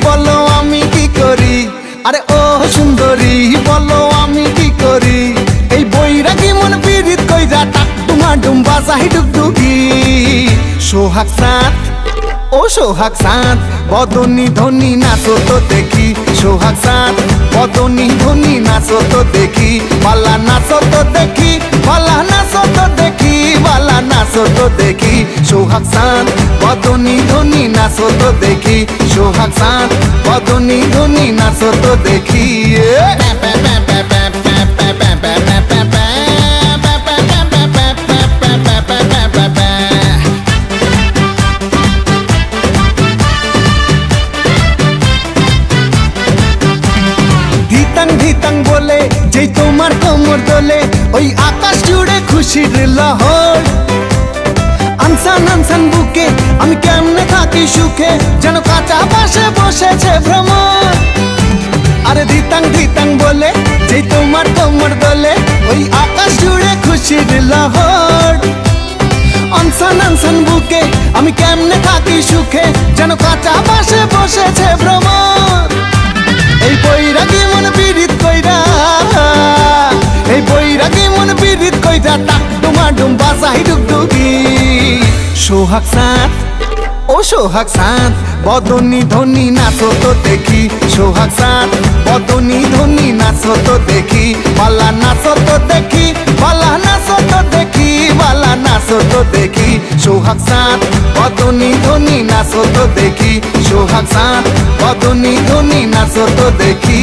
বলো আমি কি করি, আরে ও সুন্দরী বলো আমি কি করি। এই বৈরাগী মন পীড়িত কইরা টাক ডুমা ডুম বাজাই ডুগডুগি। সোহাগ চাঁদ ও সোহাগ চাঁদ বদনী ধনী নাচো তো দেখি। সোহাগ চাঁদ বদনী ধনী নাচো তো দেখি। বালা নাচো তো দেখি, বালা নাচো তো দেখি, বালা নাচো তো দেখি। সোহাগ চাঁদ বদনী ধনী নাচো তো দেখি। সোহাগ চাঁদ বদনী ধনী নাচো তো দেখি। ধিতাং বলে যেই তোমার কোমর দোলে, ওই আকাশ জুড়ে খুশির লহর। আনসান আনসান বুকে আমি কেমনে থাকি সুখে, যেন কাঁচা পাশে বসেছে ভ্রমর। আরে ধিতাং বলে যেই তোমার কোমর দোলে, ওই আকাশ জুড়ে খুশির লহর। আনসান আনসান বুকে আমি কেমনে থাকি সুখে, যেন কাঁচা পাশে বসেছে ভ্রমর। এই বৈরাগী মন পীড়িত কইরা, এই বৈরাগী মন পীড়িত কইরা টাক ডুমা ডুম বাজাই ডুগডুগি। সোহাগ চাঁদ ও সোহাগ চাঁদ বদনী ধনী নাচো তো দেখি। সোহাগ চাঁদ বদনী ধনী নাচো তো দেখি। বালা নাচো তো দেখি, বালা নাচো তো দেখি, বালা নাচো তো দেখি। সোহাগ চাঁদ বদনী ধনী নাচো তো দেখি। সোহাগ চাঁদ বদনী ধনী নাচো তো দেখি।